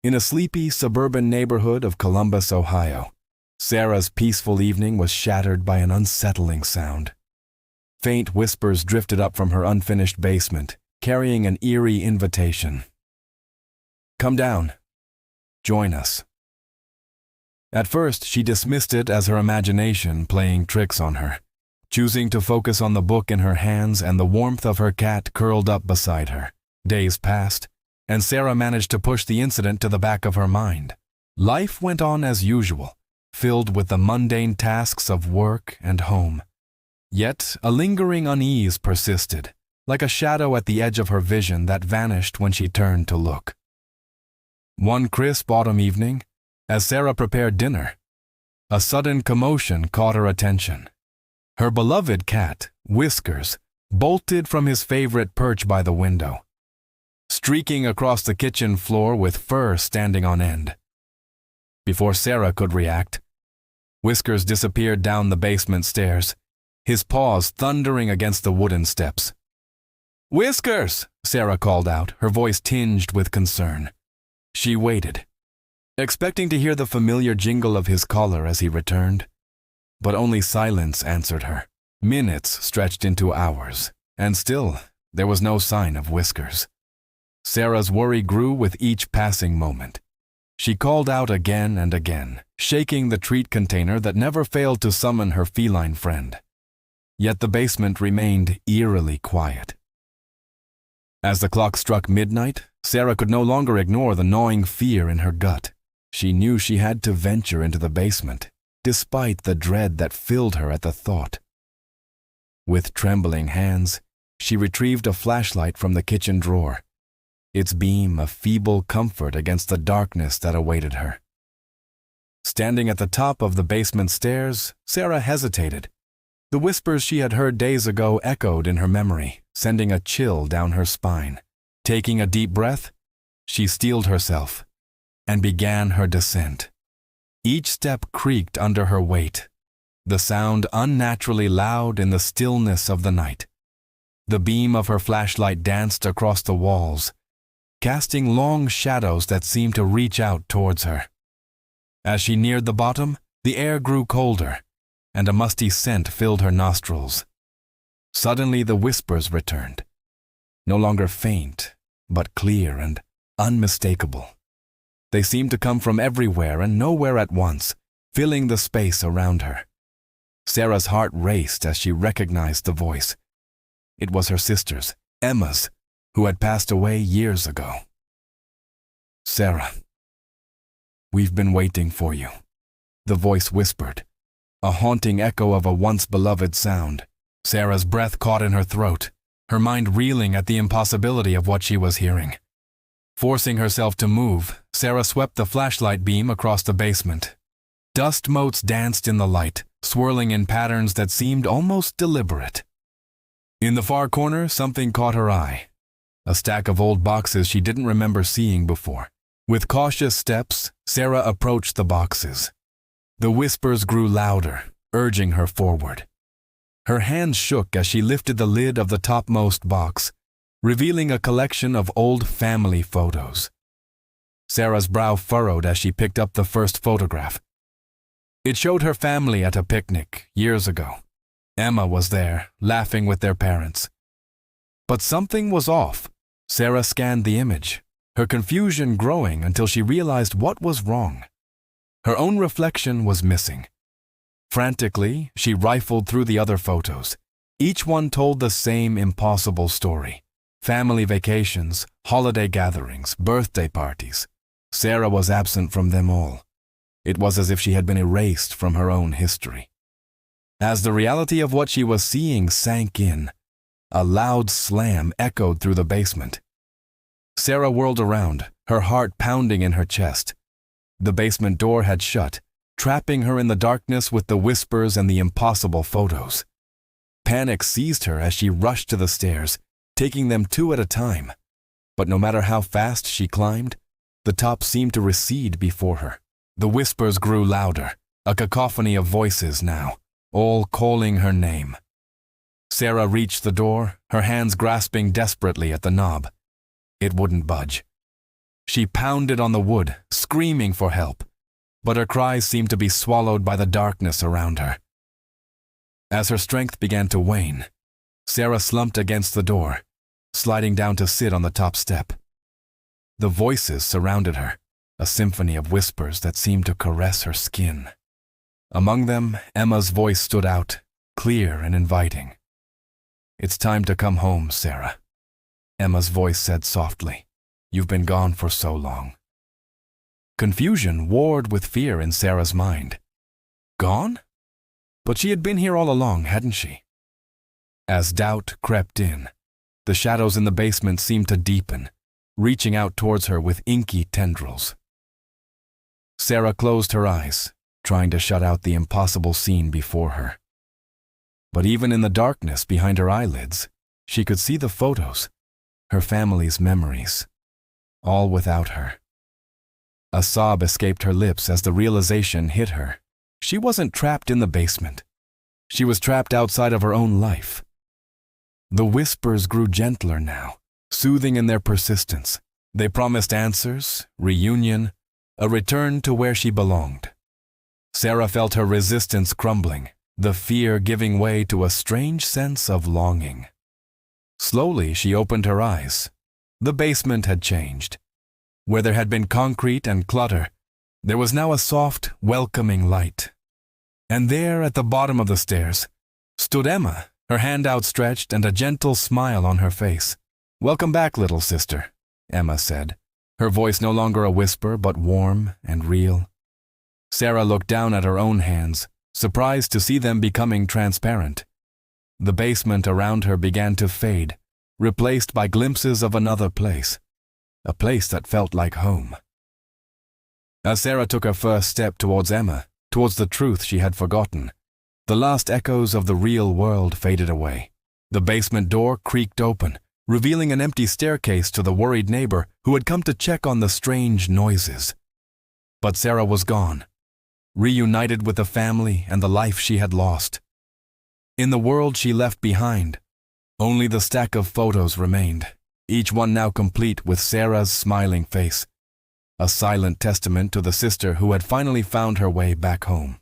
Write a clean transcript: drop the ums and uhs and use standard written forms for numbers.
In a sleepy suburban neighborhood of Columbus, Ohio, Sarah's peaceful evening was shattered by an unsettling sound. Faint whispers drifted up from her unfinished basement, carrying an eerie invitation. "Come down. Join us." At first, she dismissed it as her imagination playing tricks on her, choosing to focus on the book in her hands and the warmth of her cat curled up beside her. Days passed, and Sarah managed to push the incident to the back of her mind. Life went on as usual, filled with the mundane tasks of work and home. Yet a lingering unease persisted, like a shadow at the edge of her vision that vanished when she turned to look. One crisp autumn evening, as Sarah prepared dinner, a sudden commotion caught her attention. Her beloved cat, Whiskers, bolted from his favorite perch by the window, streaking across the kitchen floor with fur standing on end. Before Sarah could react, Whiskers disappeared down the basement stairs, his paws thundering against the wooden steps. "Whiskers!" Sarah called out, her voice tinged with concern. She waited, expecting to hear the familiar jingle of his collar as he returned, but only silence answered her. Minutes stretched into hours, and still there was no sign of Whiskers. Sarah's worry grew with each passing moment. She called out again and again, shaking the treat container that never failed to summon her feline friend. Yet the basement remained eerily quiet. As the clock struck midnight, Sarah could no longer ignore the gnawing fear in her gut. She knew she had to venture into the basement, despite the dread that filled her at the thought. With trembling hands, she retrieved a flashlight from the kitchen drawer, its beam a feeble comfort against the darkness that awaited her. Standing at the top of the basement stairs, Sarah hesitated. The whispers she had heard days ago echoed in her memory, sending a chill down her spine. Taking a deep breath, she steeled herself and began her descent. Each step creaked under her weight, the sound unnaturally loud in the stillness of the night. The beam of her flashlight danced across the walls, casting long shadows that seemed to reach out towards her. As she neared the bottom, the air grew colder, and a musty scent filled her nostrils. Suddenly the whispers returned, no longer faint, but clear and unmistakable. They seemed to come from everywhere and nowhere at once, filling the space around her. Sarah's heart raced as she recognized the voice. It was her sister's, Emma's, who had passed away years ago. "Sarah, we've been waiting for you," the voice whispered, a haunting echo of a once beloved sound. Sarah's breath caught in her throat, her mind reeling at the impossibility of what she was hearing. Forcing herself to move, Sarah swept the flashlight beam across the basement. Dust motes danced in the light, swirling in patterns that seemed almost deliberate. In the far corner, something caught her eye. A stack of old boxes she didn't remember seeing before. With cautious steps, Sarah approached the boxes. The whispers grew louder, urging her forward. Her hands shook as she lifted the lid of the topmost box, revealing a collection of old family photos. Sarah's brow furrowed as she picked up the first photograph. It showed her family at a picnic years ago. Emma was there, laughing with their parents. But something was off. Sarah scanned the image, her confusion growing until she realized what was wrong. Her own reflection was missing. Frantically, she rifled through the other photos. Each one told the same impossible story. Family vacations, holiday gatherings, birthday parties. Sarah was absent from them all. It was as if she had been erased from her own history. As the reality of what she was seeing sank in, a loud slam echoed through the basement. Sarah whirled around, her heart pounding in her chest. The basement door had shut, trapping her in the darkness with the whispers and the impossible photos. Panic seized her as she rushed to the stairs, taking them two at a time. But no matter how fast she climbed, the top seemed to recede before her. The whispers grew louder, a cacophony of voices now, all calling her name. Sarah reached the door, her hands grasping desperately at the knob. It wouldn't budge. She pounded on the wood, screaming for help, but her cries seemed to be swallowed by the darkness around her. As her strength began to wane, Sarah slumped against the door, sliding down to sit on the top step. The voices surrounded her, a symphony of whispers that seemed to caress her skin. Among them, Emma's voice stood out, clear and inviting. "It's time to come home, Sarah," Emma's voice said softly. "You've been gone for so long." Confusion warred with fear in Sarah's mind. Gone? But she had been here all along, hadn't she? As doubt crept in, the shadows in the basement seemed to deepen, reaching out towards her with inky tendrils. Sarah closed her eyes, trying to shut out the impossible scene before her. But even in the darkness behind her eyelids, she could see the photos, her family's memories, all without her. A sob escaped her lips as the realization hit her. She wasn't trapped in the basement. She was trapped outside of her own life. The whispers grew gentler now, soothing in their persistence. They promised answers, reunion, a return to where she belonged. Sarah felt her resistance crumbling, the fear giving way to a strange sense of longing. Slowly, she opened her eyes. The basement had changed. Where there had been concrete and clutter, there was now a soft, welcoming light. And there, at the bottom of the stairs, stood Emma, her hand outstretched and a gentle smile on her face. "Welcome back, little sister," Emma said, her voice no longer a whisper but warm and real. Sarah looked down at her own hands, surprised to see them becoming transparent. The basement around her began to fade, replaced by glimpses of another place, a place that felt like home. As Sarah took her first step towards Emma, towards the truth she had forgotten, the last echoes of the real world faded away. The basement door creaked open, revealing an empty staircase to the worried neighbor who had come to check on the strange noises. But Sarah was gone, reunited with the family and the life she had lost. In the world she left behind, only the stack of photos remained, each one now complete with Sarah's smiling face, a silent testament to the sister who had finally found her way back home.